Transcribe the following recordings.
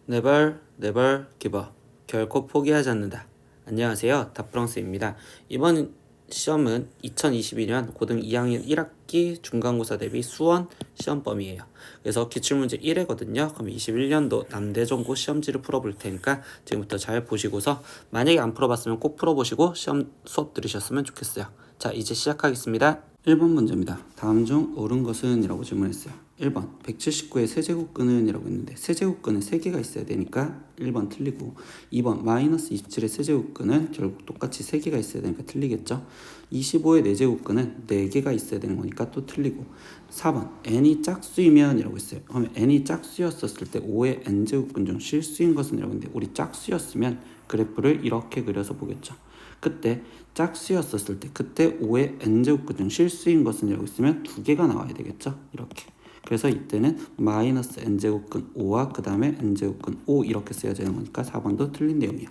Never, never give up. 결코 포기하지 않는다. 안녕하세요. 다프랑스입니다. 이번 시험은 2022년 고등 2학년 1학기 중간고사 대비 수원 시험범위예요. 그래서 기출문제 1회거든요. 그럼 21년도 남대전고 시험지를 풀어볼 테니까 지금부터 잘 보시고서 만약에 안 풀어봤으면 꼭 풀어보시고 시험 수업 들으셨으면 좋겠어요. 자, 이제 시작하겠습니다. 1번 문제입니다. 다음 중 옳은 것은? 이라고 질문했어요. 1번 179의 세제곱근은? 이라고 했는데 세제곱근은 3개가 있어야 되니까 1번 틀리고, 2번 마이너스 27의 세제곱근은 결국 똑같이 3개가 있어야 되니까 틀리겠죠. 25의 4제곱근은 4개가 있어야 되는 거니까 또 틀리고, 4번 n이 짝수이면? 이라고 했어요. 그러면 n이 짝수였었을 때 5의 n제곱근 중 실수인 것은? 이라고 했는데 우리 짝수였으면 그래프를 이렇게 그려서 보겠죠. 그때 짝수였었을 때 그때 5의 n제곱근 중 실수인 것은? 이라고 했으면 2개가 나와야 되겠죠. 이렇게. 그래서 이때는 마이너스 n제곱근 5와 그 다음에 n제곱근 5 이렇게 써야 되는 거니까 4번도 틀린 내용이에요.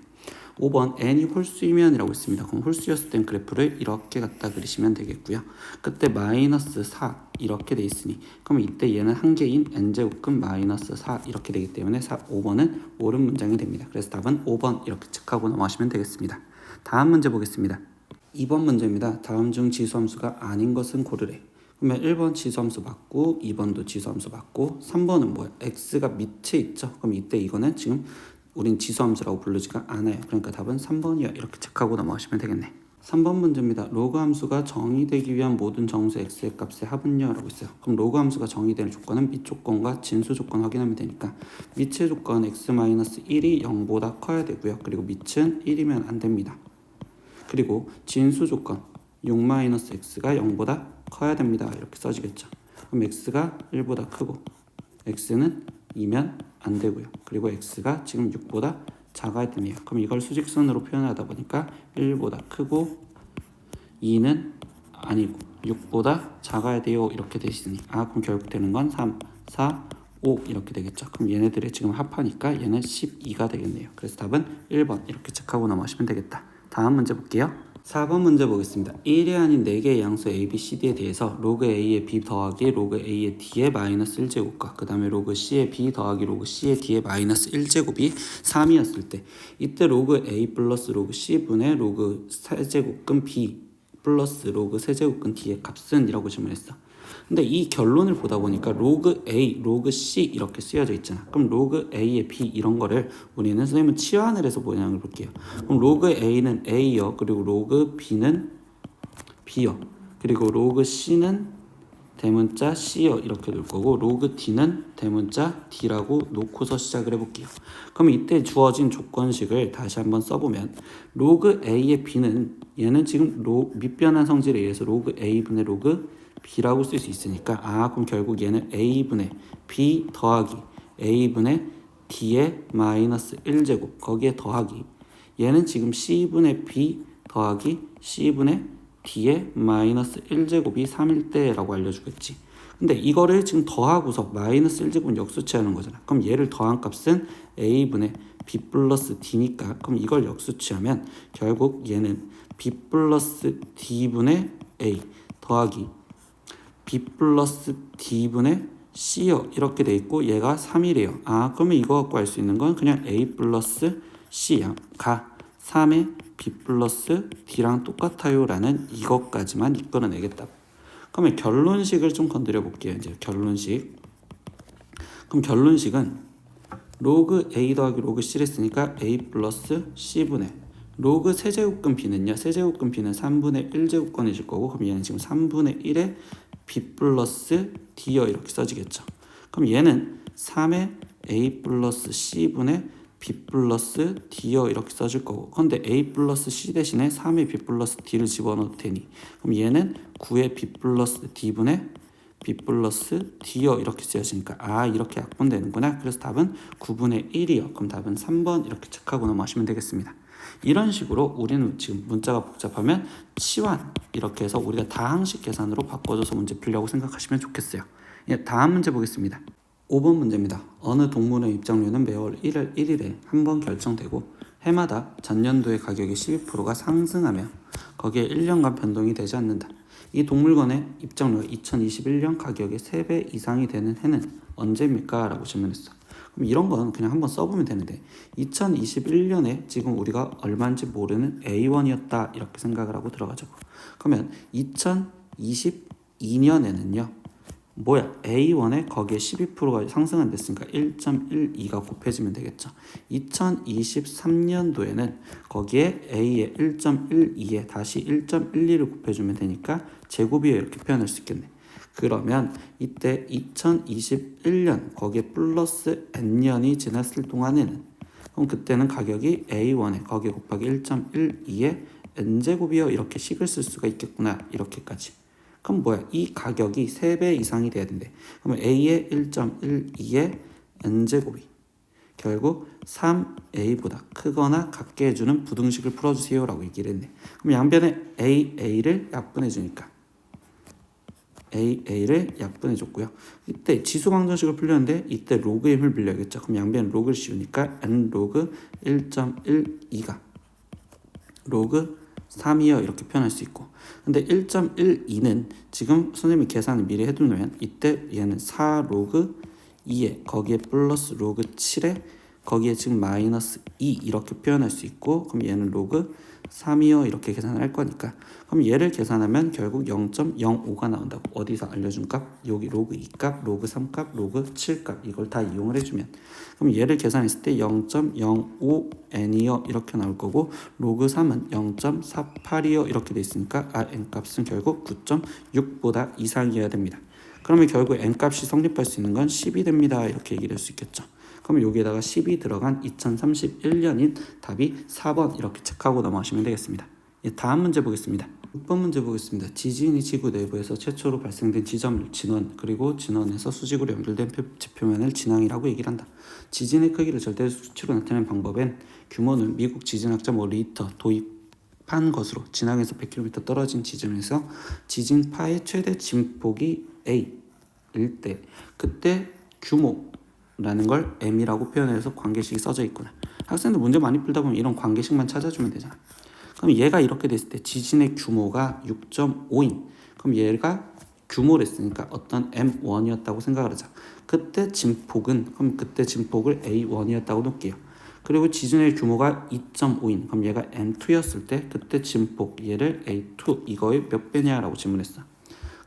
5번 n이 홀수이면? 이라고 했습니다. 그럼 홀수였을 땐 그래프를 이렇게 갖다 그리시면 되겠고요. 그때 마이너스 4 이렇게 돼 있으니 그럼 이때 얘는 한 개인 n제곱근 마이너스 4 이렇게 되기 때문에 5번은 옳은 문장이 됩니다. 그래서 답은 5번 이렇게 체크하고 넘어가시면 되겠습니다. 다음 문제 보겠습니다. 2번 문제입니다. 다음 중 지수함수가 아닌 것은 고르래. 그러면 1번 지수함수 맞고 2번도 지수함수 맞고 3번은 뭐야? x가 밑에 있죠. 그럼 이때 이거는 지금 우린 지수함수라고 부르지가 않아요. 그러니까 답은 3번이야. 이렇게 체크하고 넘어가시면 되겠네. 3번 문제입니다. 로그 함수가 정의되기 위한 모든 정수 x의 값의 합은요? 라고 있어요. 그럼 로그 함수가 정의되는 조건은 밑 조건과 진수 조건 확인하면 되니까 밑의 조건 x-1이 0보다 커야 되고요. 그리고 밑은 1이면 안 됩니다. 그리고 진수 조건 6-x가 0보다 커야 됩니다. 이렇게 써지겠죠. 그럼 x가 1보다 크고 x는 2면 안 되고요. 그리고 x가 지금 6보다 작아야 되네요. 그럼 이걸 수직선으로 표현하다 보니까 1보다 크고 2는 아니고 6보다 작아야 돼요. 이렇게 되시니 그럼 결국 되는 건 3, 4, 5 이렇게 되겠죠. 그럼 얘네들이 지금 합하니까 얘는 12가 되겠네요. 그래서 답은 1번 이렇게 체크하고 넘어가시면 되겠다. 다음 문제 볼게요. 4번 문제 보겠습니다. 1이 아닌 4개의 양수 a, b, c, d에 대해서 로그 a의 b 더하기 로그 a의 d의 마이너스 1제곱과 그 다음에 로그 c의 b 더하기 로그 c의 d의 마이너스 1제곱이 3이었을 때 이때 로그 a 플러스 로그 c분의 로그 세제곱근 b 플러스 로그 세제곱근 d의 값은? 이라고 질문했어. 근데 이 결론을 보다 보니까 로그 A, 로그 C 이렇게 쓰여져 있잖아. 그럼 로그 A의 B 이런 거를 우리는 선생님은 치환을 해서 모양을 볼게요. 그럼 로그 A는 A요. 그리고 로그 B는 B요. 그리고 로그 C는 대문자 C요. 이렇게 놓을 거고 로그 D는 대문자 D라고 놓고서 시작을 해볼게요. 그럼 이때 주어진 조건식을 다시 한번 써보면 로그 A의 B는 얘는 지금 밑변환 성질에 의해서 로그 A분의 로그 B라고 쓸 수 있으니까 그럼 결국 얘는 A분의 B 더하기 A분의 D의 마이너스 1제곱 거기에 더하기 얘는 지금 C분의 B 더하기 C분의 D의 마이너스 1제곱이 3일 때라고 알려주겠지. 근데 이거를 지금 더하고서 마이너스 1제곱은 역수치하는 거잖아. 그럼 얘를 더한 값은 A분의 B 플러스 D니까 그럼 이걸 역수치하면 결국 얘는 B 플러스 D분의 A 더하기 B 플러스 D분의 C요. 이렇게 돼 있고 얘가 3이래요. 그러면 이거 갖고 알 수 있는 건 그냥 A 플러스 C가 3의 B 플러스 D랑 똑같아요 라는 이것까지만 이끌어내겠다. 그러면 결론식을 좀 건드려 볼게요. 이제 결론식. 그럼 결론식은 로그 A 더하기 로그 C를 했으니까 A 플러스 C분의 로그 세제곱근 B는요. 세제곱근 B는 3분의 1제곱근이실 거고 그럼 얘는 지금 3분의 1의 B 플러스 D요. 이렇게 써지겠죠. 그럼 얘는 3의 A 플러스 C분의 B 플러스 D요. 이렇게 써질 거고 근데 A 플러스 C 대신에 3의 B 플러스 D를 집어넣을 테니 그럼 얘는 9의 B 플러스 D분의 B 플러스 D요. 이렇게 쓰여지니까 이렇게 약분되는구나. 그래서 답은 9분의 1이요. 그럼 답은 3번 이렇게 체크하고 넘어가시면 되겠습니다. 이런 식으로 우리는 지금 문자가 복잡하면 치환 이렇게 해서 우리가 다항식 계산으로 바꿔줘서 문제 풀려고 생각하시면 좋겠어요. 다음 문제 보겠습니다. 5번 문제입니다. 어느 동물의 입장료는 매월 1월 1일에 한 번 결정되고 해마다 전년도의 가격이 12%가 상승하며 거기에 1년간 변동이 되지 않는다. 이 동물권의 입장료가 2021년 가격의 3배 이상이 되는 해는 언제입니까? 라고 질문했어. 그럼 이런 건 그냥 한번 써보면 되는데 2021년에 지금 우리가 얼마인지 모르는 A1이었다 이렇게 생각을 하고 들어가자고. 그러면 2022년에는요 뭐야 A1에 거기에 12%가 상승은 됐으니까 1.12가 곱해지면 되겠죠. 2023년도에는 거기에 A에 1.12에 다시 1.12를 곱해주면 되니까 제곱이에요 이렇게 표현할 수 있겠네. 그러면 이때 2021년 거기에 플러스 n년이 지났을 동안에는 그럼 그때는 가격이 A1에 거기에 곱하기 1.12에 n제곱이요 이렇게 식을 쓸 수가 있겠구나 이렇게까지. 그럼 뭐야 이 가격이 3배 이상이 돼야 된대. 그러면 A의 1.12의 n제곱이 결국 3A보다 크거나 같게 해주는 부등식을 풀어주세요 라고 얘기를 했네. 그럼 양변에 A를 약분해주니까 AA를 약분해줬고요. 이때 지수방정식을 풀렸는데 이때 로그의 힘을 빌려야겠죠. 그럼 양변 로그를 씌우니까 n 로그 1.12가 로그 3이요 이렇게 표현할 수 있고, 근데 1.12는 지금 선생님이 계산을 미리 해두면 이때 얘는 4 로그 2에 거기에 플러스 로그 7에 거기에 지금 마이너스 2 이렇게 표현할 수 있고, 그럼 얘는 로그 3이요 이렇게 계산을 할 거니까 그럼 얘를 계산하면 결국 0.05가 나온다고. 어디서 알려준 값? 여기 로그 2값, 로그 3값, 로그 7값 이걸 다 이용을 해주면 그럼 얘를 계산했을 때 0.05n이요 이렇게 나올 거고, 로그 3은 0.48이요 이렇게 돼 있으니까 n값은 결국 9.6보다 이상이어야 됩니다. 그러면 결국 n값이 성립할 수 있는 건 10이 됩니다 이렇게 얘기를 할 수 있겠죠. 그럼 여기에다가 10이 들어간 2031년인 답이 4번 이렇게 체크하고 넘어가시면 되겠습니다. 다음 문제 보겠습니다. 6번 문제 보겠습니다. 지진이 지구 내부에서 최초로 발생된 지점을 진원, 그리고 진원에서 수직으로 연결된 지표면을 진앙이라고 얘기를 한다. 지진의 크기를 절대 수치로 나타내는 방법엔 규모는 미국 지진학자 리히터 도입한 것으로 진앙에서 100km 떨어진 지점에서 지진파의 최대 진폭이 A일 때 그때 규모라는 걸 M이라고 표현해서 관계식이 써져 있구나. 학생들 문제 많이 풀다 보면 이런 관계식만 찾아주면 되잖아. 그럼 얘가 이렇게 됐을 때 지진의 규모가 6.5인 그럼 얘가 규모를 했으니까 어떤 M1이었다고 생각을 하자. 그때 진폭은 그럼 그때 진폭을 A1이었다고 놓을게요. 그리고 지진의 규모가 2.5인 그럼 얘가 M2였을 때 그때 진폭 얘를 A2 이거의 몇 배냐라고 질문했어.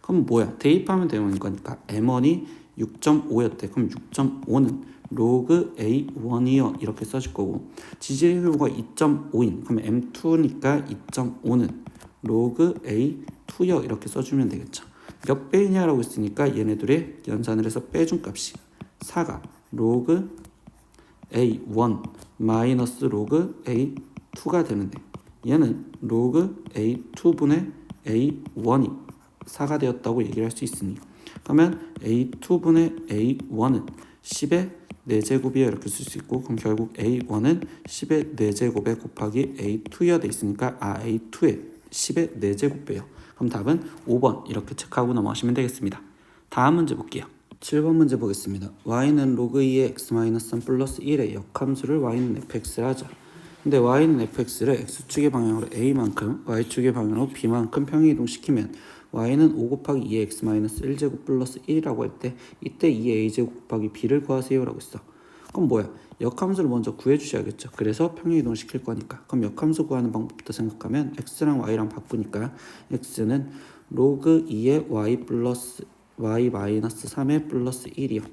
그럼 뭐야 대입하면 되는 거니까 M1이 6.5였대. 그럼 6.5는 로그 A1이요 이렇게 써줄 거고, 지진의 규모가 2.5인 그럼 M2니까 2.5는 로그 A2요 이렇게 써주면 되겠죠. 몇 배이냐라고 했으니까 얘네들의 연산을 해서 빼준 값이 4가 로그 A1 마이너스 로그 A2가 되는데 얘는 로그 A2분의 A1이 4가 되었다고 얘기를 할 수 있으니 그러면 A2분의 A1은 10의 4제곱이요 이렇게 쓸 수 있고, 그럼 결국 A1은 10의 4제곱에 곱하기 A2여 돼 있으니까 A2의 10의 4제곱배요. 그럼 답은 5번 이렇게 체크하고 넘어가시면 되겠습니다. 다음 문제 볼게요. 7번 문제 보겠습니다. y는 로그 2의 x-3 플러스 1의 역함수를 y는 fx를 하자. 근데 y는 fx를 x축의 방향으로 a만큼 y축의 방향으로 b만큼 평행이동시키면 y는 5 곱하기 2의 x-1제곱 플러스 1이라고 할 때 이때 2의 a제곱 곱하기 b를 구하세요 라고 했어. 그럼 뭐야? 역함수를 먼저 구해주셔야겠죠. 그래서 평행이동 시킬 거니까. 그럼 역함수 구하는 방법부터 생각하면 x랑 y랑 바꾸니까 x는 로그 2의 y 플러스 y 마이너스 3의 플러스 1이요.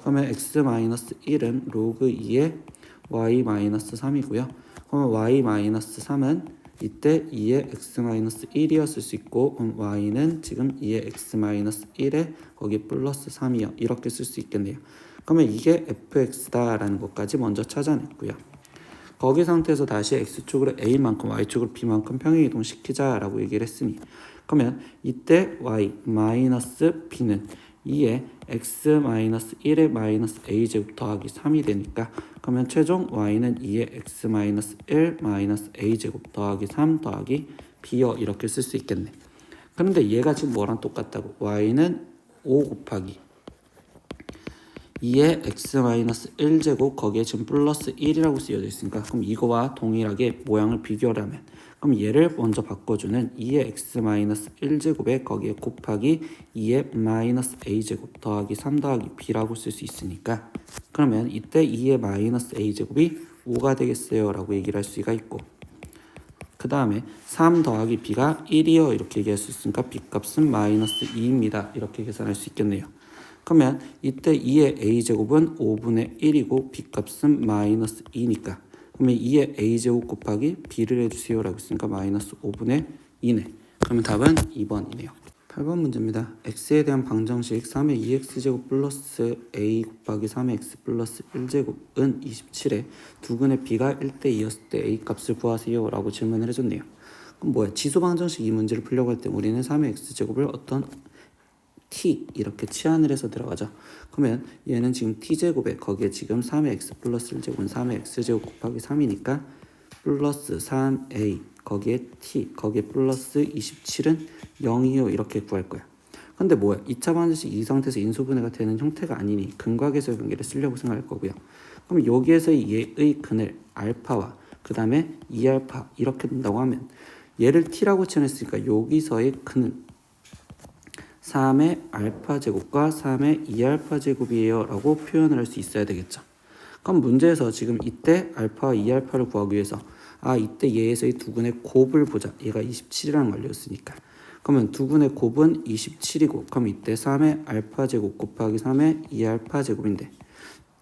그러면 x 마이너스 1은 로그 2의 y 마이너스 3이고요. 그러면 y 마이너스 3은 이때 2의 x-1이었을 수 있고, 그럼 y는 지금 2의 x-1에 거기 플러스 3이요 이렇게 쓸 수 있겠네요. 그러면 이게 fx다라는 것까지 먼저 찾아냈고요. 거기 상태에서 다시 x축으로 a만큼 y축으로 b만큼 평행이동 시키자라고 얘기를 했으니 그러면 이때 y 마이너스 b는 2의 x-1의 마이너스 a제곱 더하기 3이 되니까 그러면 최종 y는 2의 x-1 마이너스 a제곱 더하기 3 더하기 b요 이렇게 쓸 수 있겠네. 그런데 얘가 지금 뭐랑 똑같다고? y는 5 곱하기 2의 x-1제곱 거기에 지금 플러스 1이라고 쓰여져 있으니까 그럼 이거와 동일하게 모양을 비교를 하면 그럼 얘를 먼저 바꿔주는 2의 x-1제곱에 거기에 곱하기 2의 마이너스 a제곱 더하기 3 더하기 b라고 쓸 수 있으니까 그러면 이때 2의 마이너스 a제곱이 5가 되겠어요 라고 얘기를 할 수가 있고 그 다음에 3 더하기 b가 1이요 이렇게 얘기할 수 있으니까 b 값은 마이너스 2입니다 이렇게 계산할 수 있겠네요. 그러면 이때 2의 a제곱은 5분의 1이고 b 값은 마이너스 2니까 그러면 2의 a제곱 곱하기 b를 해주세요 라고 했으니까 마이너스 5분의 2네. 그러면 답은 2번이네요. 8번 문제입니다. x에 대한 방정식 3의 2x제곱 플러스 a 곱하기 3의 x 플러스 1제곱은 27에 두근의 b가 1대 2였을 때 a 값을 구하세요 라고 질문을 해줬네요. 그럼 뭐야? 지수 방정식 이 문제를 풀려고 할 때 우리는 3의 x제곱을 어떤 t 이렇게 치환을 해서 들어가죠. 그러면 얘는 지금 t제곱에 거기에 지금 3의 x 플러스 1제곱은 3의 x제곱 곱하기 3이니까 플러스 3a 거기에 t 거기에 플러스 27은 0이요 이렇게 구할 거야. 근데 뭐야? 2차 방정식 이 상태에서 인수분해가 되는 형태가 아니니 근과계수의 관계를 쓰려고 생각할 거고요. 그럼 여기에서 얘의 근을 알파와 그 다음에 2알파 이렇게 된다고 하면 얘를 t라고 치환했으니까 여기서의 근은 3의 알파 제곱과 3의 2알파 제곱이에요 라고 표현을 할 수 있어야 되겠죠. 그럼 문제에서 지금 이때 알파와 2알파를 구하기 위해서 이때 얘에서의 두근의 곱을 보자. 얘가 27이라는 걸 알려줬으니까 그러면 두근의 곱은 27이고 그럼 이때 3의 알파 제곱 곱하기 3의 2알파 제곱인데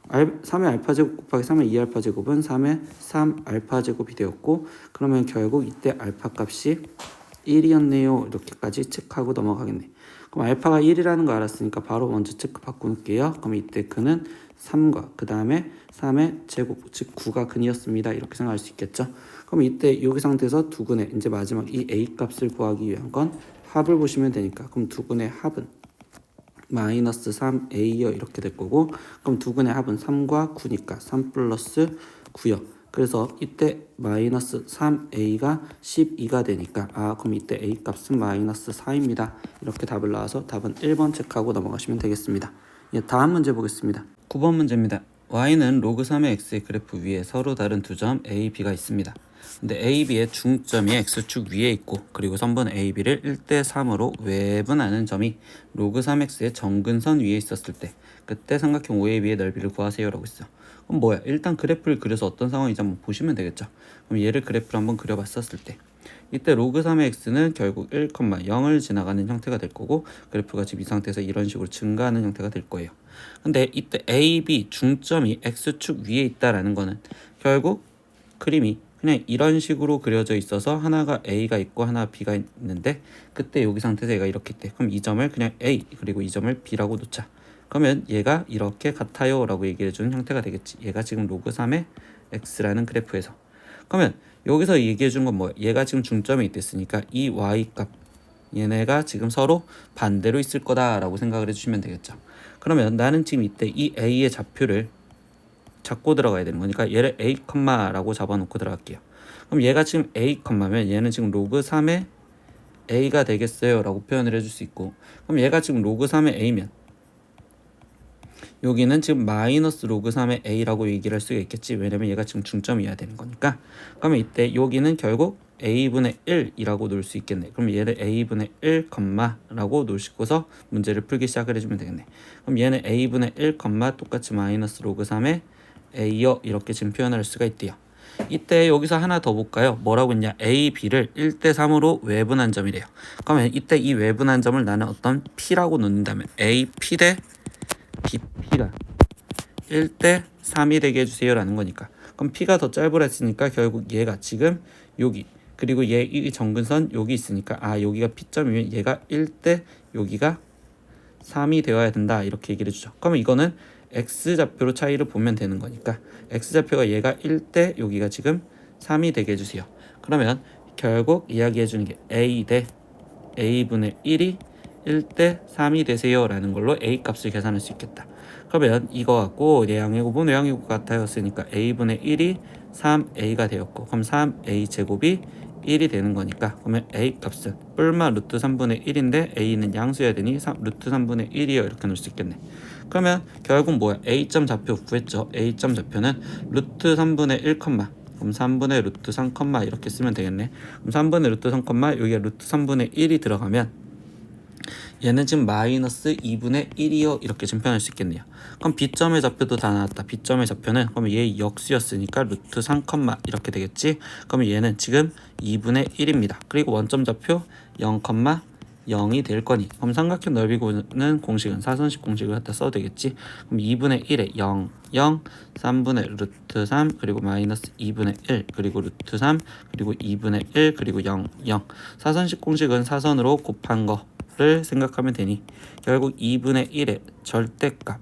3의 알파 제곱 곱하기 3의 2알파 제곱은 3의 3알파 제곱이 되었고 그러면 결국 이때 알파 값이 1이었네요 이렇게까지 체크하고 넘어가겠네. 그럼 알파가 1이라는 거 알았으니까 바로 먼저 체크 바꿔놓을게요. 그럼 이때 근은 3과 그 다음에 3의 제곱 즉 9가 근이었습니다 이렇게 생각할 수 있겠죠. 그럼 이때 여기 상태에서 두근의 이제 마지막 이 a 값을 구하기 위한 건 합을 보시면 되니까 그럼 두근의 합은 마이너스 3a요 이렇게 될 거고 그럼 두근의 합은 3과 9니까 3 플러스 9요. 그래서 이때 마이너스 3a가 12가 되니까 그럼 이때 a 값은 마이너스 4입니다. 이렇게 답을 나와서 답은 1번 체크하고 넘어가시면 되겠습니다. 다음 문제 보겠습니다. 9번 문제입니다. y는 로그 3의 x의 그래프 위에 서로 다른 두 점 a, b가 있습니다. 근데 a, b의 중점이 x축 위에 있고 그리고 선분 a, b를 1대 3으로 외분하는 점이 로그 3x의 정근선 위에 있었을 때 그때 삼각형 OAB의 넓이를 구하세요 라고 했어. 그럼 뭐야? 일단 그래프를 그려서 어떤 상황인지 한번 보시면 되겠죠. 그럼 얘를 그래프를 한번 그려봤었을 때 이때 로그 3의 x는 결국 1,0을 지나가는 형태가 될 거고 그래프가 지금 이 상태에서 이런 식으로 증가하는 형태가 될 거예요. 근데 이때 A, B 중점이 x축 위에 있다라는 거는 결국 그림이 그냥 이런 식으로 그려져 있어서 하나가 A가 있고 하나 B가 있는데 그때 여기 상태에서 얘가 이렇게 있대. 그럼 이 점을 그냥 A 그리고 이 점을 B라고 놓자. 그러면 얘가 이렇게 같아요 라고 얘기해 주는 형태가 되겠지. 얘가 지금 로그 3의 x라는 그래프에서 그러면 여기서 얘기해 준 건 뭐야? 얘가 지금 중점에 있댔으니까 이 y값 얘네가 지금 서로 반대로 있을 거다 라고 생각을 해주시면 되겠죠. 그러면 나는 지금 이때 이 a의 좌표를 잡고 들어가야 되는 거니까 얘를 a, 라고 잡아놓고 들어갈게요. 그럼 얘가 지금 a, 면 얘는 지금 로그 3의 a가 되겠어요 라고 표현을 해줄 수 있고 그럼 얘가 지금 로그 3의 a면 여기는 지금 마이너스 로그 3의 a라고 얘기를 할 수가 있겠지. 왜냐면 얘가 지금 중점이어야 되는 거니까. 그러면 이때 여기는 결국 a분의 1이라고 놓을 수 있겠네. 그럼 얘를 a분의 1, 라고 놓으시고서 문제를 풀기 시작을 해주면 되겠네. 그럼 얘는 a분의 1, 똑같이 마이너스 로그 3의 a요 이렇게 지금 표현할 수가 있대요. 이때 여기서 하나 더 볼까요? 뭐라고 했냐? a, b를 1대 3으로 외분한 점이래요. 그러면 이때 이 외분한 점을 나는 어떤 p라고 놓는다면 a, p 대 BP가 1대 3이 되게 해주세요 라는 거니까 그럼 P가 더 짧으라 했으니까 결국 얘가 지금 여기 그리고 얘 이 정근선 여기 있으니까 여기가 P점이면 얘가 1대 여기가 3이 되어야 된다 이렇게 얘기를 해주죠. 그러면 이거는 X좌표로 차이를 보면 되는 거니까 X좌표가 얘가 1대 여기가 지금 3이 되게 해주세요. 그러면 결국 이야기해 주는 게 A 대 A분의 1이 1대 3이 되세요 라는 걸로 A 값을 계산할 수 있겠다. 그러면 이거 갖고 내양이고분 외양이고 같아였으니까 A분의 1이 3A가 되었고 그럼 3A 제곱이 1이 되는 거니까 그러면 A 값은 뿔마 루트 3분의 1인데 A는 양수여야 되니 루트 3분의 1이요 이렇게 놓을 수 있겠네. 그러면 결국 뭐야? A점 좌표 구했죠. A점 좌표는 루트 3분의 1, 그럼 3분의 루트 3, 이렇게 쓰면 되겠네. 그럼 3분의 루트 3, 여기가 루트 3분의 1이 들어가면 얘는 지금 마이너스 2분의 1이요 이렇게 지금 표현할 수 있겠네요. 그럼 B점의 좌표도 다 나왔다. B점의 좌표는 그러면 얘 역수였으니까 루트 3, 이렇게 되겠지. 그러면 얘는 지금 2분의 1입니다. 그리고 원점 좌표 0, 0이 될 거니 그럼 삼각형 넓이 구는 공식은 사선식 공식을 갖다 써도 되겠지. 그럼 2분의 1에 0, 0, 3분의 루트 3 그리고 마이너스 2분의 1 그리고 루트 3 그리고 2분의 1 그리고 0, 0. 사선식 공식은 사선으로 곱한 거를 생각하면 되니 결국 2분의 1의 절대값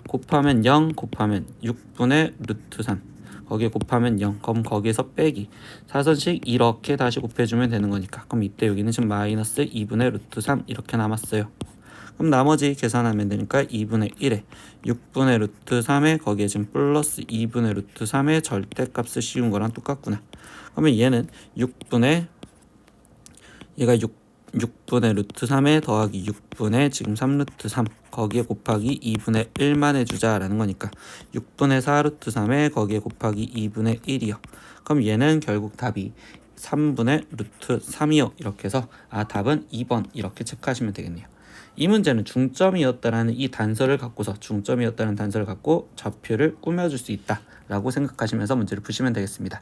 곱하면 0 곱하면 6분의 루트 3 거기에 곱하면 0 그럼 거기에서 빼기 사선식 이렇게 다시 곱해주면 되는 거니까 그럼 이때 여기는 지금 마이너스 2분의 루트 3 이렇게 남았어요. 그럼 나머지 계산하면 되니까 2분의 1에 6분의 루트 3에 거기에 지금 플러스 2분의 루트 3의 절대값을 씌운 거랑 똑같구나. 그러면 얘는 6분의 얘가 6분의 루트 3에 더하기 6분의 지금 3 루트 3 거기에 곱하기 2분의 1만 해주자라는 거니까 6분의 4 루트 3에 거기에 곱하기 2분의 1이요. 그럼 얘는 결국 답이 3분의 루트 3이요. 이렇게 해서 답은 2번 이렇게 체크하시면 되겠네요. 이 문제는 중점이었다라는 이 단서를 갖고서 중점이었다는 단서를 갖고 좌표를 꾸며줄 수 있다라고 생각하시면서 문제를 푸시면 되겠습니다.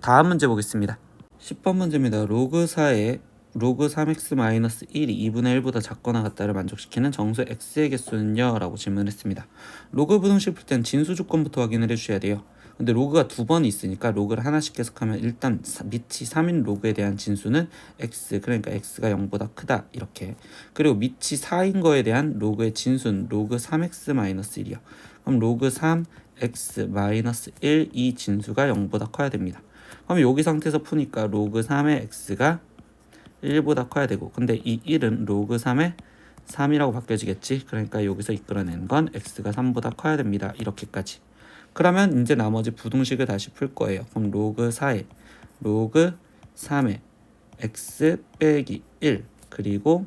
다음 문제 보겠습니다. 10번 문제입니다. 로그 4에 로그 3x-1이 2분의 1보다 작거나 같다를 만족시키는 정수 x의 개수는요? 라고 질문했습니다. 로그 부등식 풀 때는 진수 조건부터 확인을 해주셔야 돼요. 근데 로그가 두 번이 있으니까 로그를 하나씩 계속하면 일단 밑이 3인 로그에 대한 진수는 x, 그러니까 x가 0보다 크다 이렇게. 그리고 밑이 4인 거에 대한 로그의 진수는 로그 3x-1이요. 그럼 로그 3x-1 이 진수가 0보다 커야 됩니다. 그럼 여기 상태에서 푸니까 로그 3의 x가 1보다 커야 되고 근데 이 1은 로그 3의 3이라고 바뀌어지겠지. 그러니까 여기서 이끌어낸 건 x가 3보다 커야 됩니다. 이렇게까지. 그러면 이제 나머지 부등식을 다시 풀 거예요. 그럼 로그 4에 로그 3의 x 빼기 1 그리고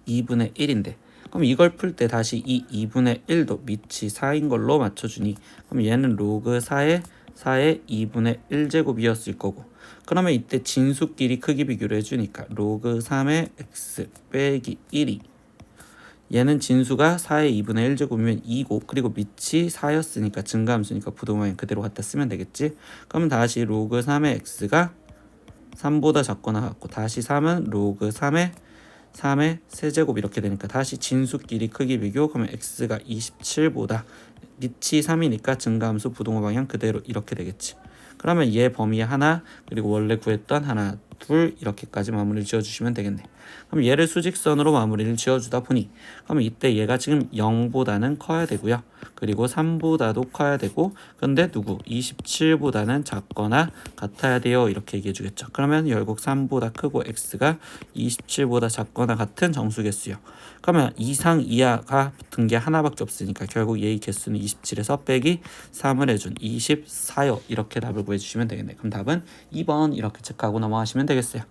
2분의 1인데 그럼 이걸 풀 때 다시 이 2분의 1도 밑이 4인 걸로 맞춰주니 그럼 얘는 로그 4의 2분의 1제곱이었을 거고 그러면 이때 진수끼리 크기 비교를 해주니까 로그 3의 x 빼기 1이 얘는 진수가 4의 2분의 1제곱이면 2고 그리고 밑이 4였으니까 증가함수니까 부동항 그대로 갖다 쓰면 되겠지. 그러면 다시 로그 3의 x가 3보다 작거나 같고 다시 3은 로그 3의 세제곱 이렇게 되니까 다시 진수끼리 크기 비교 그러면 x가 27보다 밑이 3이니까 증가함수 부동호 방향 그대로 이렇게 되겠지. 그러면 얘 범위 하나 그리고 원래 구했던 하나 둘 이렇게까지 마무리를 지어주시면 되겠네. 그럼 얘를 수직선으로 마무리를 지어주다 보니 그러면 이때 얘가 지금 0보다는 커야 되고요. 그리고 3보다도 커야 되고 근데 누구 27보다는 작거나 같아야 돼요. 이렇게 얘기해 주겠죠. 그러면 결국 3보다 크고 x가 27보다 작거나 같은 정수개수요. 그러면 이상 이하가 붙은 게 하나밖에 없으니까 결국 얘의 개수는 27에서 빼기 3을 해준 24요. 이렇게 답을 구해주시면 되겠네. 그럼 답은 2번 이렇게 체크하고 넘어가시면 되겠어요.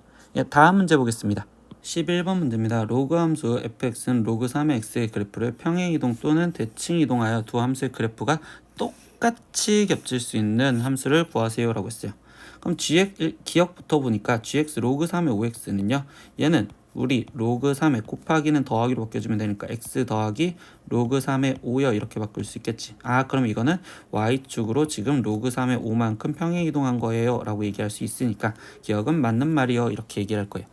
다음 문제 보겠습니다. 11번 문제입니다. 로그 함수 fx는 로그 3의 x의 그래프를 평행이동 또는 대칭이동하여 두 함수의 그래프가 똑같이 겹칠 수 있는 함수를 구하세요 라고 했어요. 그럼 기억부터 보니까 gx 로그 3의 5x는요. 얘는 우리 로그 3의 곱하기는 더하기로 바뀌어주면 되니까 x 더하기 로그 3의 5여 이렇게 바꿀 수 있겠지. 그럼 이거는 y축으로 지금 로그 3의 5만큼 평행이동한 거예요 라고 얘기할 수 있으니까 기억은 맞는 말이요 이렇게 얘기할 거예요.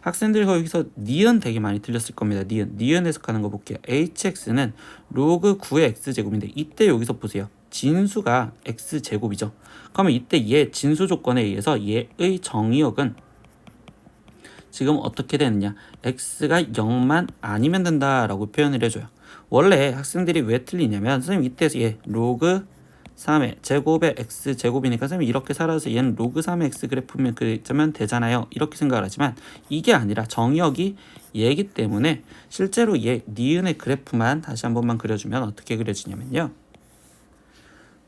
학생들이 거기서 니은 되게 많이 틀렸을 겁니다. 니은 해석하는 거 볼게요. hx는 로그 9의 x제곱인데 이때 여기서 보세요. 진수가 x제곱이죠. 그러면 이때 얘 진수 조건에 의해서 얘의 정의역은 지금 어떻게 되느냐 x가 0만 아니면 된다라고 표현을 해줘요. 원래 학생들이 왜 틀리냐면 선생님 이때 얘 로그 3의 제곱의 x제곱이니까 선생님 이렇게 살아서 얘는 로그 3의 x 그래프면 그러면 되잖아요 이렇게 생각을 하지만 이게 아니라 정의역이 얘기 때문에 실제로 얘 니은의 그래프만 다시 한 번만 그려주면 어떻게 그려지냐면요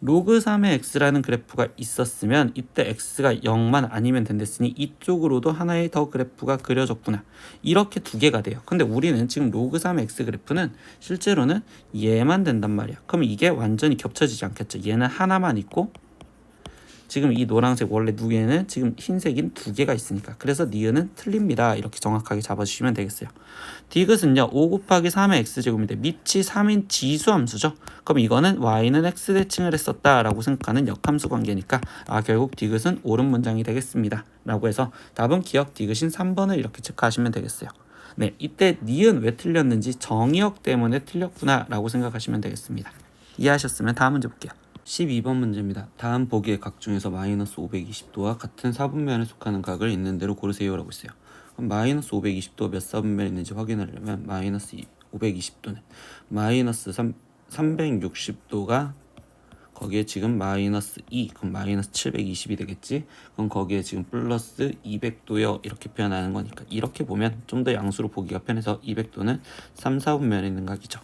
로그 3의 x라는 그래프가 있었으면 이때 x가 0만 아니면 된댔으니 이쪽으로도 하나의 더 그래프가 그려졌구나. 이렇게 두 개가 돼요. 근데 우리는 지금 로그 3의 x 그래프는 실제로는 얘만 된단 말이야. 그럼 이게 완전히 겹쳐지지 않겠죠. 얘는 하나만 있고 지금 이 노란색 원래 두 개는 지금 흰색인 두 개가 있으니까. 그래서 니은은 틀립니다. 이렇게 정확하게 잡아주시면 되겠어요. 디귿은요 5 곱하기 3의 x제곱인데 밑이 3인 지수함수죠. 그럼 이거는 y는 x 대칭을 했었다라고 생각하는 역함수 관계니까 결국 디귿은 옳은 문장이 되겠습니다. 라고 해서 답은 기억 디귿인 3번을 이렇게 체크하시면 되겠어요. 네, 이때 니은 왜 틀렸는지 정의역 때문에 틀렸구나 라고 생각하시면 되겠습니다. 이해하셨으면 다음 문제 볼게요. 12번 문제입니다. 다음 보기의 각 중에서 마이너스 520도와 같은 사분면에 속하는 각을 있는 대로 고르세요 라고 있어요. 그럼 마이너스 520도 몇 사분면에 있는지 확인하려면 마이너스 520도는 마이너스 360도가 거기에 지금 마이너스 2, 그럼 마이너스 720이 되겠지? 그럼 거기에 지금 플러스 200도요 이렇게 표현하는 거니까 이렇게 보면 좀 더 양수로 보기가 편해서 200도는 3, 4분면에 있는 각이죠.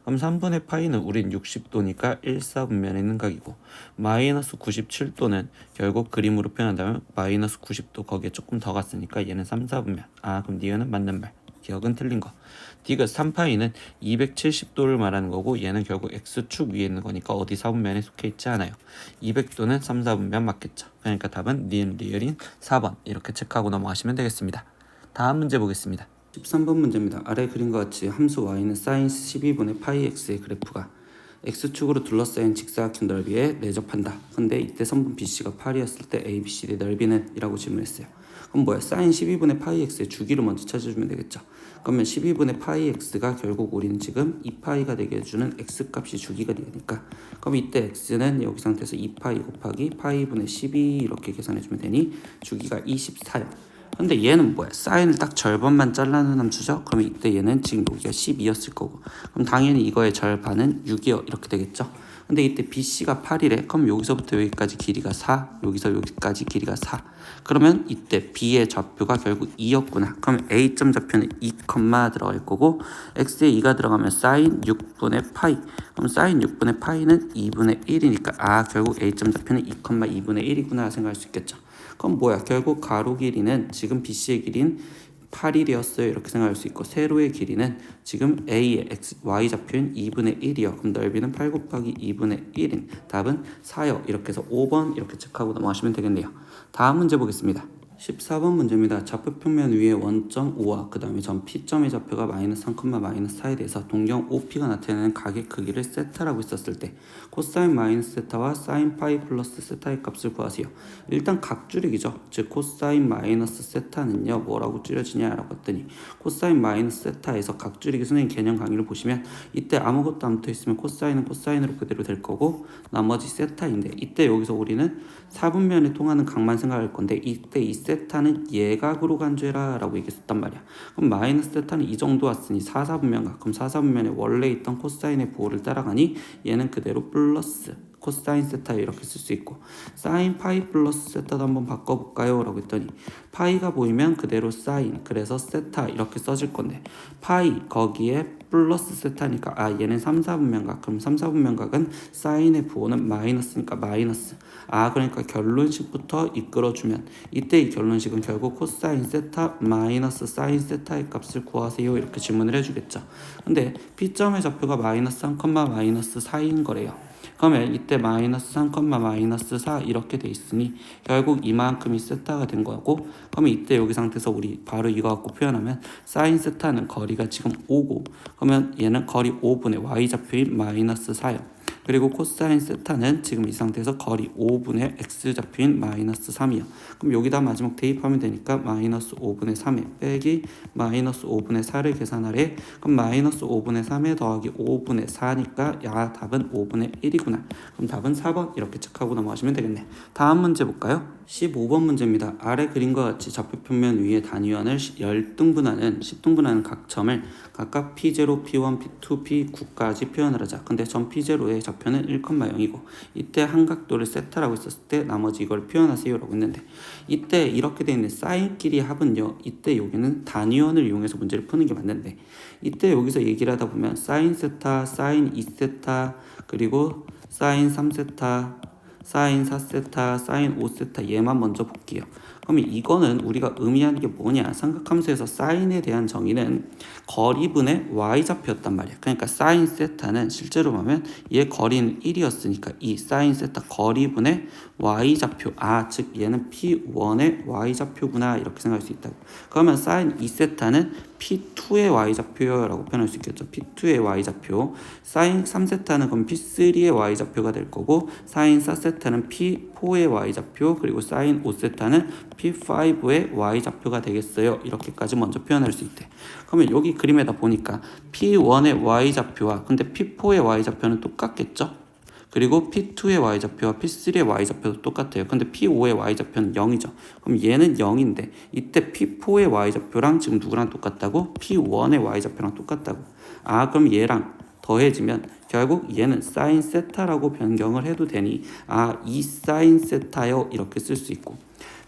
그럼 3분의 파이는 우린 60도니까 1, 4분면에 있는 각이고 마이너스 97도는 결국 그림으로 표현한다면 마이너스 90도 거기에 조금 더 갔으니까 얘는 3, 4분면. 그럼 니은은 맞는 말. 기억은 틀린 거. 디귿 3파이는 270도를 말하는 거고 얘는 결국 x축 위에 있는 거니까 어디 4분면에 속해 있지 않아요. 200도는 3, 4분면 맞겠죠. 그러니까 답은 니은 리을인 4번 이렇게 체크하고 넘어가시면 되겠습니다. 다음 문제 보겠습니다. 13번 문제입니다. 아래 그림과 같이 함수 y는 사인 12분의 파이 x의 그래프가 x축으로 둘러싸인 직사각형 넓이에 내접한다. 근데 이때 선분 BC가 8이었을 때 ABCD 넓이는? 이라고 질문했어요. 그럼 뭐야? 사인 12분의 파이 x의 주기를 먼저 찾아주면 되겠죠. 그러면 12분의 파이 x가 결국 우리는 지금 2파이가 되게 해주는 x값이 주기가 되니까 그럼 이때 x는 여기 상태에서 2파이 곱하기 파이분의 12 이렇게 계산해주면 되니 주기가 24요. 근데 얘는 뭐야? 사인을 딱 절반만 잘라는 함수죠? 그러면 이때 얘는 지금 여기가 12였을 거고 그럼 당연히 이거의 절반은 6이요 이렇게 되겠죠? 근데 이때 BC가 8이래. 그럼 여기서부터 여기까지 길이가 4, 여기서 여기까지 길이가 4. 그러면 이때 B의 좌표가 결국 2였구나. 그럼 A점 좌표는 2, 들어갈 거고 X에 2가 들어가면 사인 6분의 파이. 그럼 사인 6분의 파이는 2분의 1이니까 결국 A점 좌표는 2, 2분의 1이구나 생각할 수 있겠죠. 그럼 뭐야? 결국 가로 길이는 지금 BC의 길이는 8일이었어요. 이렇게 생각할 수 있고 세로의 길이는 지금 A의 Y 좌표인 2분의 1이요. 그럼 넓이는 8 곱하기 2분의 1인 답은 4요. 이렇게 해서 5번 이렇게 체크하고 넘어가시면 되겠네요. 다음 문제 보겠습니다. 14번 문제입니다. 좌표 평면 위에 원점 O와 그 다음에 점 P점의 좌표가 마이너스 3, 마이너스 4에 대해서 동경 OP가 나타내는 각의 크기를 세타라고 했었을 때 코사인 마이너스 세타와 사인 파이 플러스 세타의 값을 구하세요. 일단 각 줄이기죠. 즉 코사인 마이너스 세타는요 뭐라고 줄여지냐라고 했더니 코사인 마이너스 세타에서 각 줄이기 선생님 개념 강의를 보시면 이때 아무것도 안 붙어있으면 코사인은 코사인으로 그대로 될 거고 나머지 세타인데 이때 여기서 우리는 4분면에 통하는 각만 생각할 건데 이때 이 세타는 예각으로 간주해라 라고 얘기했단 말이야. 그럼 마이너스 세타는 이 정도 왔으니 4, 4분면각. 그럼 4, 4분면에 원래 있던 코사인의 보호를 따라가니 얘는 그대로 플러스 코사인 세타 이렇게 쓸 수 있고 사인 파이 플러스 세타도 한번 바꿔볼까요? 라고 했더니 파이가 보이면 그대로 사인 그래서 세타 이렇게 써질 건데 파이 거기에 플러스 세타니까 얘는 3, 4분면각. 그럼 3, 4분면각은 사인의 부호는 마이너스니까 마이너스. 그러니까 결론식부터 이끌어주면 이때 이 결론식은 결국 코사인 세타 마이너스 사인 세타의 값을 구하세요 이렇게 질문을 해주겠죠. 근데 P점의 좌표가 마이너스 3, 마이너스 4인 거래요. 그러면 이때 마이너스 3, 마이너스 4 이렇게 돼 있으니 결국 이만큼이 세타가 된 거고 그러면 이때 여기 상태에서 우리 바로 이거 갖고 표현하면 사인 세타는 거리가 지금 5고 그러면 얘는 거리 5분의 y좌표인 마이너스 4요. 그리고 코사인 세타는 지금 이 상태에서 거리 5분의 x좌표인 마이너스 3이요. 그럼 여기다 마지막 대입하면 되니까 마이너스 5분의 3에 빼기 마이너스 5분의 4를 계산하래. 그럼 마이너스 5분의 3에 더하기 5분의 4니까 답은 5분의 1이구나. 그럼 답은 4번 이렇게 체크하고 넘어가시면 되겠네. 다음 문제 볼까요? 15번 문제입니다. 아래 그림과 같이 좌표 평면 위에 단위원을 10등분하는 10등분하는 각 점을 각각 P0, P1, P2, P9까지 표현을 하자. 근데 점 P0의 좌표 좌표는 1,0이고 이때 한각도를 세타라고 했었을 때 나머지 이걸 표현하세요 라고 했는데 이때 이렇게 되어 있는 사인끼리 합은요 이때 여기는 단위원을 이용해서 문제를 푸는 게 맞는데 이때 여기서 얘기를 하다 보면 사인 세타, 사인 2세타 그리고 사인 3세타 사인 4세타, 사인 5세타 얘만 먼저 볼게요. 그러면 이거는 우리가 의미하는 게 뭐냐? 삼각함수에서 사인에 대한 정의는 거리분의 y좌표였단 말이야. 그러니까 사인 세타는 실제로 보면 얘 거리는 1이었으니까 이 사인 세타 거리분의 y좌표 즉 얘는 P1의 y좌표구나 이렇게 생각할 수 있다고. 그러면 사인 2세타는 P2의 y좌표라고 표현할 수 있겠죠. P2의 y좌표. 사인 3세타는 그럼 P3의 y좌표가 될 거고 사인 4세타는 P4의 y좌표 그리고 사인 5세타는 P5의 y좌표가 되겠어요. 이렇게까지 먼저 표현할 수 있대. 그러면 여기 그림에다 보니까 P1의 y좌표와 근데 P4의 y좌표는 똑같겠죠? 그리고 P2의 y좌표와 P3의 y좌표도 똑같아요. 근데 P5의 y좌표는 0이죠. 그럼 얘는 0인데 이때 P4의 y좌표랑 지금 누구랑 똑같다고? P1의 y좌표랑 똑같다고. 그럼 얘랑 더해지면 결국 얘는 사인 세타라고 변경을 해도 되니 이 사인 세타요 이렇게 쓸 수 있고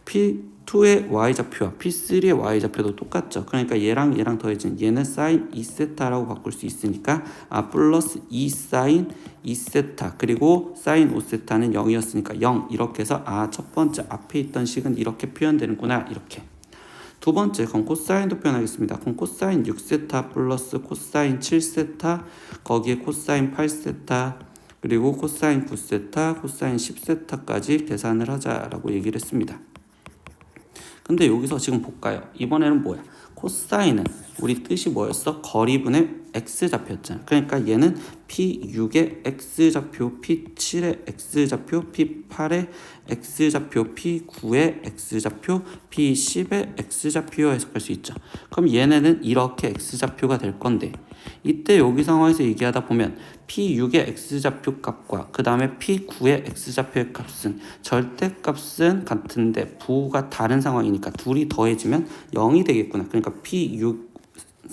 P2의 y좌표와 P3의 y좌표도 똑같죠. 그러니까 얘랑 더해진 얘는 사인 2세타라고 바꿀 수 있으니까 플러스 2 사인 2세타 그리고 사인 5세타는 0이었으니까 0 이렇게 해서 첫 번째 앞에 있던 식은 이렇게 표현되는구나 이렇게. 두 번째 그럼 코사인도 표현하겠습니다. 그럼 코사인 6세타 플러스 코사인 7세타 거기에 코사인 8세타 그리고 코사인 9세타 코사인 10세타까지 계산을 하자라고 얘기를 했습니다. 근데 여기서 지금 볼까요? 이번에는 뭐야? 코사인은 우리 뜻이 뭐였어? 거리분의 x좌표였잖아. 그러니까 얘는 P6의 x좌표, P7의 x좌표, P8의 x좌표, P9의 x좌표, P10의 x좌표 해석할 수 있죠. 그럼 얘네는 이렇게 x좌표가 될 건데 이때 여기 상황에서 얘기하다 보면 P6의 x좌표 값과 그 다음에 P9의 x좌표의 값은 절대값은 같은데 부호가 다른 상황이니까 둘이 더해지면 0이 되겠구나. 그러니까 P6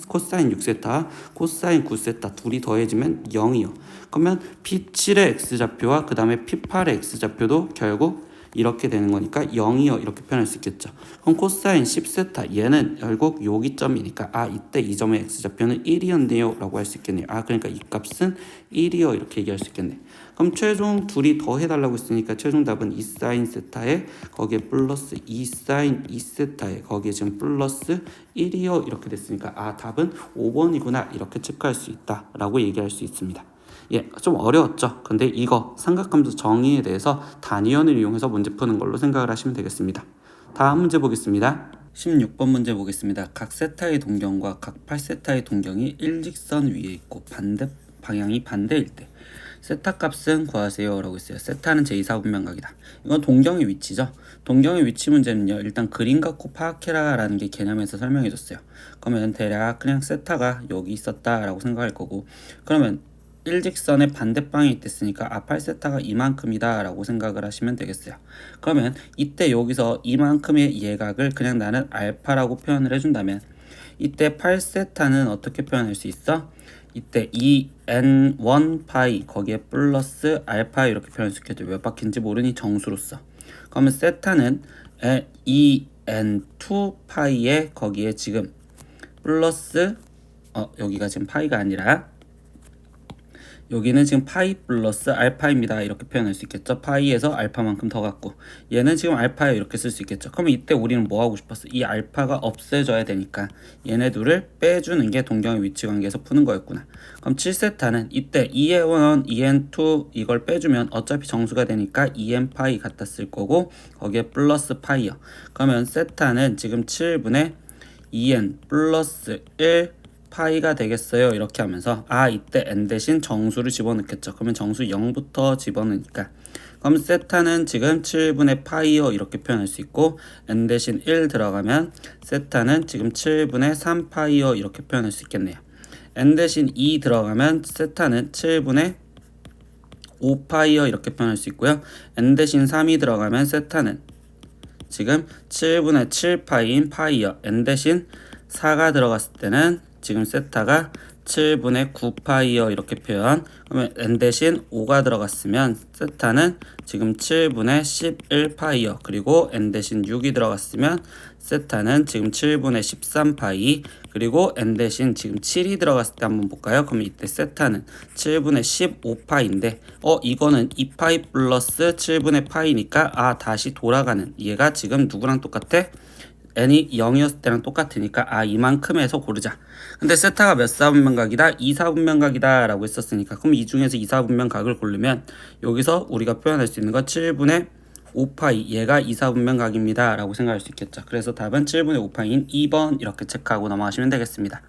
코사인 6세타, 코사인 9세타 둘이 더해지면 0이요. 그러면 P7의 x좌표와 그 다음에 P8의 x좌표도 결국 이렇게 되는 거니까 0이요 이렇게 표현할 수 있겠죠. 그럼 코사인 10세타 얘는 결국 여기 점이니까 이때 이 점의 x좌표는 1이었네요 라고 할 수 있겠네요. 그러니까 이 값은 1이요 이렇게 얘기할 수 있겠네. 그럼 최종 둘이 더 해달라고 했으니까 최종 답은 2사인 세타에 거기에 플러스 2사인 2세타에 거기에 지금 플러스 1이요 이렇게 됐으니까 답은 5번이구나 이렇게 체크할 수 있다 라고 얘기할 수 있습니다. 좀 어려웠죠. 근데 이거 삼각함수 정의에 대해서 단위원을 이용해서 문제 푸는 걸로 생각을 하시면 되겠습니다. 다음 문제 보겠습니다. 16번 문제 보겠습니다. 각 세타의 동경과 각 8세타의 동경이 일직선 위에 있고 방향이 반대일 때 세타 값은 구하세요 라고 했어요. 세타는 제2사분면각이다. 이건 동경의 위치죠. 동경의 위치 문제는요. 일단 그림 갖고 파악해라 라는 게 개념에서 설명해 줬어요. 그러면 대략 그냥 세타가 여기 있었다 라고 생각할 거고 그러면 일직선의 반대방에 있댔으니까 8세타가 이만큼이다 라고 생각을 하시면 되겠어요. 그러면 이때 여기서 이만큼의 예각을 그냥 나는 알파라고 표현을 해준다면 이때 8세타는 어떻게 표현할 수 있어? 이때 2n1파이 거기에 플러스 알파 이렇게 표현할 수 있겠죠. 몇 바퀴인지 모르니 정수로 써. 그러면 세타는 2n2파이에 거기에 지금 플러스 여기가 지금 파이가 아니라 여기는 지금 파이 플러스 알파입니다. 이렇게 표현할 수 있겠죠. 파이에서 알파만큼 더 갖고 얘는 지금 알파예요. 이렇게 쓸 수 있겠죠. 그러면 이때 우리는 뭐 하고 싶었어? 이 알파가 없애져야 되니까 얘네 둘을 빼주는 게 동경의 위치 관계에서 푸는 거였구나. 그럼 7세타는 이때 2n1, 2n2 이걸 빼주면 어차피 정수가 되니까 2n 파이 갖다 쓸 거고 거기에 플러스 파이요. 그러면 세타는 지금 7분의 2n 플러스 1 파이가 되겠어요. 이렇게 하면서 이때 n 대신 정수를 집어넣겠죠. 그러면 정수 0부터 집어넣으니까 그럼 세타는 지금 7분의 파이요 이렇게 표현할 수 있고 n 대신 1 들어가면 세타는 지금 7분의 3 파이요 이렇게 표현할 수 있겠네요. n 대신 2 들어가면 세타는 7분의 5 파이요 이렇게 표현할 수 있고요. n 대신 3이 들어가면 세타는 지금 7분의 7 파이인 파이요. n 대신 4가 들어갔을 때는 지금 세타가 7분의 9파이어 이렇게 표현. 그러면 n 대신 5가 들어갔으면 세타는 지금 7분의 11파이어, 그리고 n 대신 6이 들어갔으면 세타는 지금 7분의 13파이, 그리고 n 대신 지금 7이 들어갔을 때 한번 볼까요? 그럼 이때 세타는 7분의 15파인데 이거는 2파이 플러스 7분의 파이니까 다시 돌아가는, 얘가 지금 누구랑 똑같아? n이 0이었을 때랑 똑같으니까 이만큼에서 고르자. 근데 세타가 몇 사분면각이다? 2사분면각이다 라고 했었으니까, 그럼 이 중에서 2사분면각을 고르면 여기서 우리가 표현할 수 있는 건 7분의 5파이, 얘가 2사분면각입니다 라고 생각할 수 있겠죠. 그래서 답은 7분의 5파이인 2번 이렇게 체크하고 넘어가시면 되겠습니다.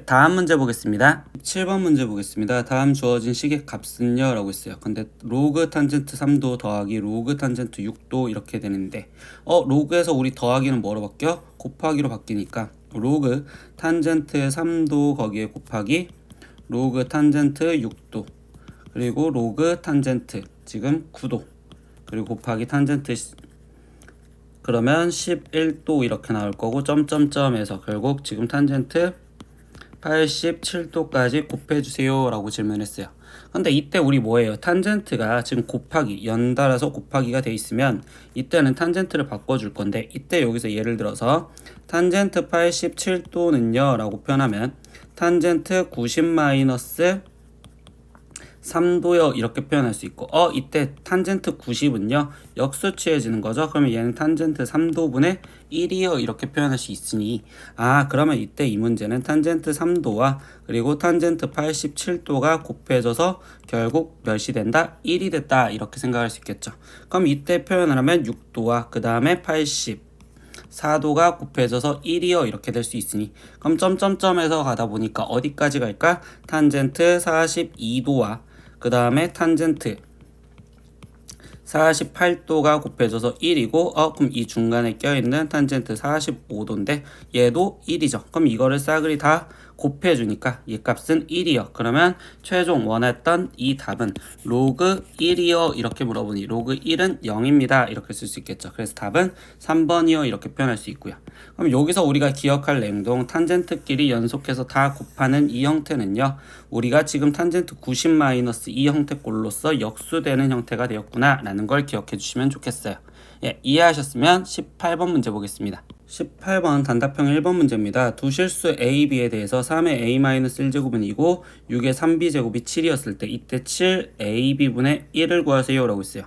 다음 문제 보겠습니다. 7번 문제 보겠습니다. 다음 주어진 식의 값은요 라고 했어요. 근데 로그 탄젠트 3도 더하기 로그 탄젠트 6도 이렇게 되는데 로그에서 우리 더하기는 뭐로 바뀌어? 곱하기로 바뀌니까 로그 탄젠트 3도 거기에 곱하기 로그 탄젠트 6도, 그리고 로그 탄젠트 지금 9도, 그리고 곱하기 탄젠트 그러면 11도 이렇게 나올 거고, 점점점에서 결국 지금 탄젠트 87도까지 곱해주세요 라고 질문했어요. 근데 이때 우리 뭐예요? 탄젠트가 지금 곱하기, 연달아서 곱하기가 돼 있으면 이때는 탄젠트를 바꿔줄 건데, 이때 여기서 예를 들어서 탄젠트 87도는요 라고 표현하면 탄젠트 90 마이너스 3도요 이렇게 표현할 수 있고, 이때 탄젠트 90은요 역수취해지는 거죠. 그러면 얘는 탄젠트 3도분의 1이요 이렇게 표현할 수 있으니, 그러면 이때 이 문제는 탄젠트 3도와 그리고 탄젠트 87도가 곱해져서 결국 몇이 된다? 1이 됐다 이렇게 생각할 수 있겠죠. 그럼 이때 표현을 하면 6도와 그 다음에 4도가 곱해져서 1이요 이렇게 될 수 있으니, 그럼 점점점에서 가다 보니까 어디까지 갈까? 탄젠트 42도와 그 다음에 탄젠트 48도가 곱해져서 1이고, 그럼 이 중간에 껴있는 탄젠트 45도인데 얘도 1이죠. 그럼 이거를 싸그리 다 곱해주니까 얘 값은 1이요. 그러면 최종 원했던 이 답은 로그 1이요 이렇게 물어보니 로그 1은 0입니다 이렇게 쓸 수 있겠죠. 그래서 답은 3번이요 이렇게 표현할 수 있고요. 그럼 여기서 우리가 기억할 내용, 탄젠트끼리 연속해서 다 곱하는 이 형태는요, 우리가 지금 탄젠트 90 마이너스 이 형태꼴로서 역수되는 형태가 되었구나 라는 걸 기억해 주시면 좋겠어요. 이해하셨으면 18번 문제 보겠습니다. 18번 단답형 1번 문제입니다. 두 실수 a, b에 대해서 3의 a-1제곱은 2고 6의 3b제곱이 7이었을 때 이때 7ab분의 1을 구하세요 라고 했어요.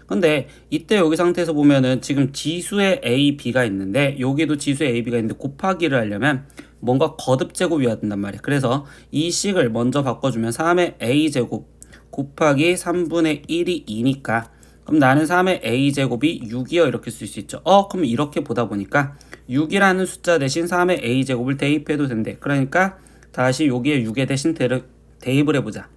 근데 이때 여기 상태에서 보면은 지금 지수의 a, b가 있는데 여기도 지수의 a, b가 있는데 곱하기를 하려면 뭔가 거듭제곱이어야 된단 말이에요. 그래서 이 식을 먼저 바꿔주면 3의 a제곱 곱하기 3분의 1이 2니까, 그럼 나는 3의 a제곱이 6이요 이렇게 쓸 수 있죠. 그럼 이렇게 보다 보니까 6이라는 숫자 대신 3의 a제곱을 대입해도 된대. 그러니까 다시 여기에 6의 대신 대입을 해보자.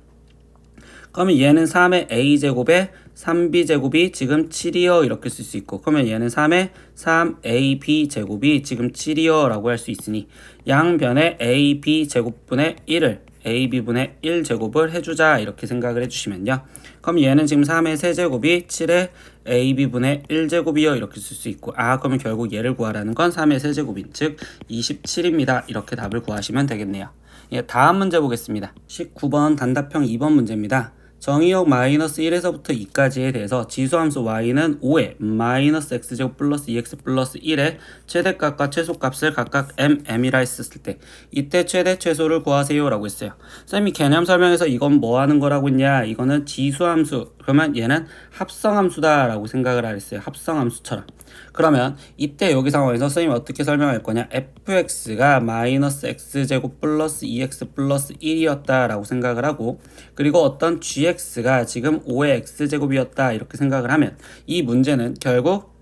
그러면 얘는 3의 a제곱에 3b제곱이 지금 7이요 이렇게 쓸 수 있고, 그러면 얘는 3의 3ab제곱이 지금 7이요 라고 할 수 있으니 양변에 ab제곱분의 1을 ab분의 1제곱을 해주자 이렇게 생각을 해주시면요, 그럼 얘는 지금 3의 세제곱이 7의 ab분의 1제곱이요 이렇게 쓸 수 있고, 그러면 결국 얘를 구하라는 건 3의 세제곱인 즉 27입니다 이렇게 답을 구하시면 되겠네요. 다음 문제 보겠습니다. 19번 단답형 2번 문제입니다. 정의역 마이너스 1에서부터 2까지에 대해서 지수함수 y는 5에 마이너스 x제곱 플러스 2x 플러스 1의 최대값과 최소값을 각각 m이라 했었을 때 이때 최대 최소를 구하세요 라고 했어요. 쌤이 개념 설명에서 이건 뭐 하는 거라고 했냐, 이거는 지수함수, 그러면 얘는 합성함수다 라고 생각을 하랬어요. 합성함수처럼. 그러면 이때 여기 상황에서 선생님이 어떻게 설명할 거냐, fx가 마이너스 x제곱 플러스 2x 플러스 1이었다 라고 생각을 하고, 그리고 어떤 gx가 지금 5의 x제곱이었다 이렇게 생각을 하면 이 문제는 결국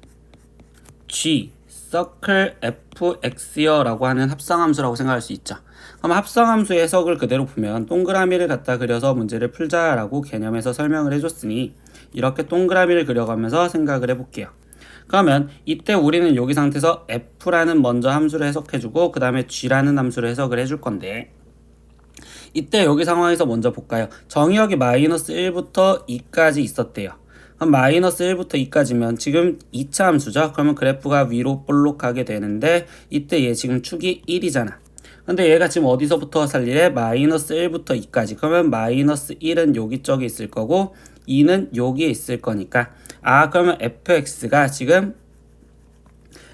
g circle fx요 라고 하는 합성함수라고 생각할 수 있죠. 그럼 합성함수의 해석을 그대로 보면 동그라미를 갖다 그려서 문제를 풀자라고 개념에서 설명을 해줬으니 이렇게 동그라미를 그려가면서 생각을 해볼게요. 그러면 이때 우리는 여기 상태에서 f라는 먼저 함수를 해석해주고 그 다음에 g라는 함수를 해석을 해줄 건데, 이때 여기 상황에서 먼저 볼까요? 정의역이 마이너스 1부터 2까지 있었대요. 그럼 마이너스 1부터 2까지면 지금 2차 함수죠. 그러면 그래프가 위로 볼록하게 되는데 이때 얘 지금 축이 1이잖아. 근데 얘가 지금 어디서부터 살리래? 마이너스 1부터 2까지. 그러면 마이너스 1은 여기 쪽에 있을 거고 2는 여기에 있을 거니까 그러면 fx가 지금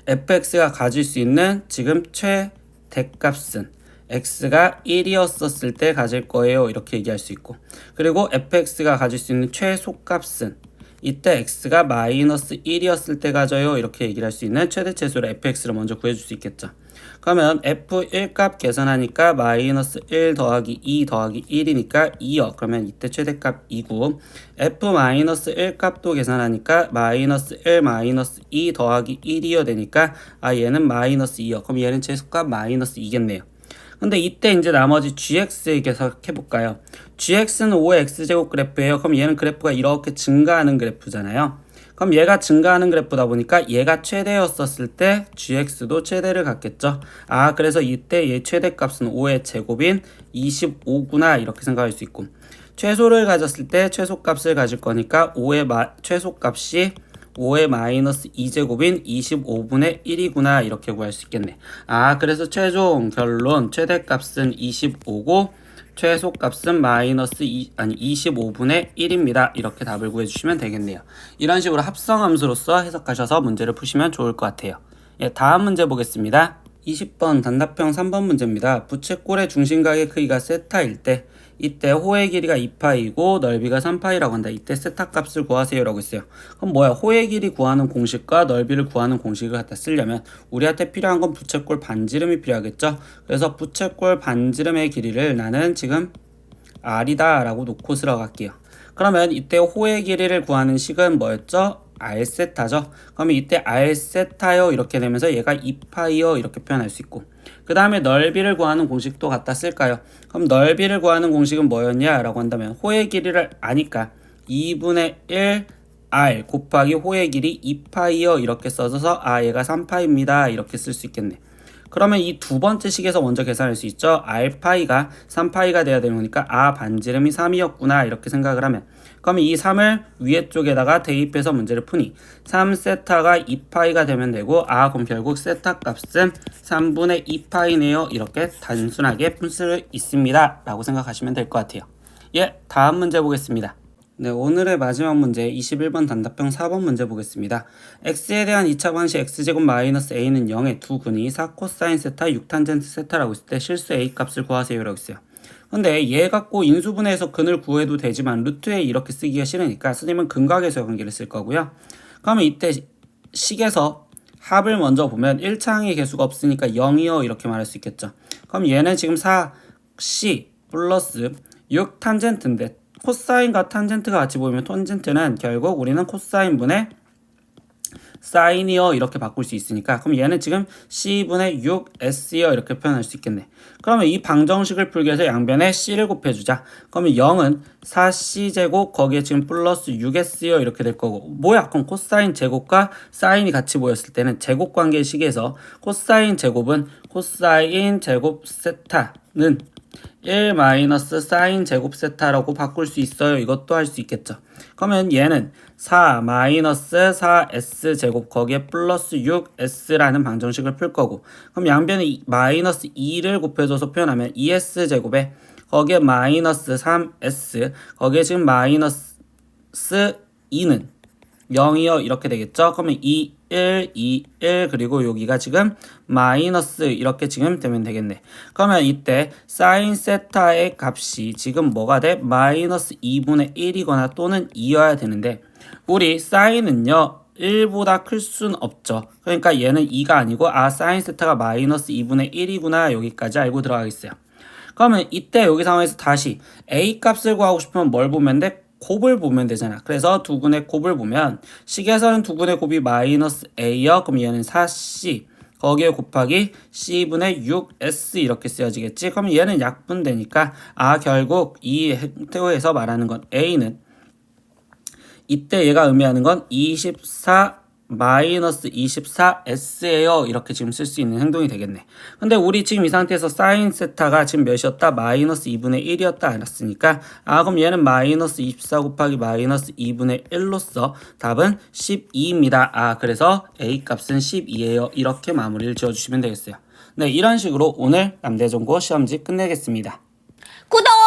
fx가 가질 수 있는 지금 최대값은 x가 1이었었을 때 가질 거예요. 이렇게 얘기할 수 있고, 그리고 fx가 가질 수 있는 최소값은 이때 x가 마이너스 1이었을 때 가져요. 이렇게 얘기를 할 수 있는 최대치수로 fx를 먼저 구해줄 수 있겠죠. 그러면 f1 값 계산하니까 마이너스 1 더하기 2 더하기 1이니까 2요. 그러면 이때 최대값 2고, f 마이너스 1 값도 계산하니까 마이너스 1 마이너스 2 더하기 1이요 되니까 얘는 마이너스 2요. 그럼 얘는 최소값 마이너스 2겠네요. 근데 이때 이제 나머지 gx 계산해볼까요? gx는 5의 x제곱 그래프예요. 그럼 얘는 그래프가 이렇게 증가하는 그래프잖아요. 그럼 얘가 증가하는 그래프다 보니까 얘가 최대였었을 때 gx도 최대를 갖겠죠. 그래서 이때 얘 최대값은 5의 제곱인 25구나 이렇게 생각할 수 있고, 최소를 가졌을 때 최소값을 가질 거니까 5의 최소값이 5의 마이너스 2제곱인 25분의 1이구나 이렇게 구할 수 있겠네. 그래서 최종 결론 최대값은 25고 최소값은 마이너스 25분의 1입니다. 이렇게 답을 구해주시면 되겠네요. 이런 식으로 합성함수로서 해석하셔서 문제를 푸시면 좋을 것 같아요. 다음 문제 보겠습니다. 20번 단답형 3번 문제입니다. 부채꼴의 중심각의 크기가 세타일 때 이때 호의 길이가 2파이고 넓이가 3파이라고 한다. 이때 세타 값을 구하세요 라고 했어요. 그럼 뭐야? 호의 길이 구하는 공식과 넓이를 구하는 공식을 갖다 쓰려면 우리한테 필요한 건 부채꼴 반지름이 필요하겠죠. 그래서 부채꼴 반지름의 길이를 나는 지금 r이다 라고 놓고 들어갈게요. 그러면 이때 호의 길이를 구하는 식은 뭐였죠? r세타죠. 그러면 이때 r세타요 이렇게 되면서 얘가 2파이요 이렇게 표현할 수 있고, 그 다음에 넓이를 구하는 공식도 갖다 쓸까요? 그럼 넓이를 구하는 공식은 뭐였냐 라고 한다면 호의 길이를 아니까 2분의 1 r 곱하기 호의 길이 2파이요 이렇게 써서 얘가 3파입니다 이렇게 쓸 수 있겠네. 그러면 이 두 번째 식에서 먼저 계산할 수 있죠. r파이가 3파이가 돼야 되는 거니까 반지름이 3이었구나 이렇게 생각을 하면, 그러면 이 3을 위에 쪽에다가 대입해서 문제를 푸니 3세타가 2파이가 되면 되고 그럼 결국 세타 값은 3분의 2파이네요. 이렇게 단순하게 풀 수 있습니다 라고 생각하시면 될 것 같아요. 다음 문제 보겠습니다. 오늘의 마지막 문제 21번 단답형 4번 문제 보겠습니다. x에 대한 2차 방식 x제곱 마이너스 a는 0의 두 근이 4코사인 세타 6탄젠트 세타라고 했을 때 실수 a 값을 구하세요 라고 했어요. 근데 얘 갖고 인수분해해서 근을 구해도 되지만 루트에 이렇게 쓰기가 싫으니까 선생님은 근각에서 관계를 쓸 거고요. 그러면 이때 식에서 합을 먼저 보면 1차항의 개수가 없으니까 0이요 이렇게 말할 수 있겠죠. 그럼 얘는 지금 4c 플러스 6 탄젠트인데 코사인과 탄젠트가 같이 보이면 탄젠트는 결국 우리는 코사인분의 사인이요 이렇게 바꿀 수 있으니까, 그럼 얘는 지금 c분의 6s요 이렇게 표현할 수 있겠네. 그러면 이 방정식을 풀기 위해서 양변에 c를 곱해주자. 그러면 0은 4c제곱 거기에 지금 플러스 6s요 이렇게 될 거고, 뭐야? 그럼 코사인 제곱과 사인이 같이 보였을 때는 제곱관계 식에서 코사인 제곱은 코사인 제곱 세타는 1 마이너스 사인 제곱 세타라고 바꿀 수 있어요. 이것도 할 수 있겠죠. 그러면 얘는 4 마이너스 4s 제곱 거기에 플러스 6s라는 방정식을 풀 거고, 그럼 양변에 마이너스 2를 곱해줘서 표현하면 2s 제곱에 거기에 마이너스 3s 거기에 지금 마이너스 2는 0이요 이렇게 되겠죠. 그러면 2, 1, 2, 1 그리고 여기가 지금 마이너스 이렇게 지금 되면 되겠네. 그러면 이때 사인 세타의 값이 지금 뭐가 돼? 마이너스 2분의 1이거나 또는 2여야 되는데 우리 사인은요 1보다 클 순 없죠. 그러니까 얘는 2가 아니고 사인 세타가 마이너스 2분의 1이구나 여기까지 알고 들어가겠어요. 그러면 이때 여기 상황에서 다시 a 값을 구하고 싶으면 뭘 보면 돼? 곱을 보면 되잖아. 그래서 두근의 곱을 보면 식에서는 두근의 곱이 마이너스 a요. 그럼 얘는 4c 거기에 곱하기 c분의 6s 이렇게 쓰여지겠지. 그럼 얘는 약분되니까 결국 이 행태에서 말하는 건 a는 이때 얘가 의미하는 건 24 마이너스 24s예요. 이렇게 지금 쓸 수 있는 행동이 되겠네. 근데 우리 지금 이 상태에서 사인 세타가 지금 몇이었다? 마이너스 2분의 1이었다 알았으니까 그럼 얘는 마이너스 24 곱하기 마이너스 2분의 1로서 답은 12입니다. 그래서 a 값은 12예요. 이렇게 마무리를 지어주시면 되겠어요. 네, 이런 식으로 오늘 남대전고 시험지 끝내겠습니다. 구독!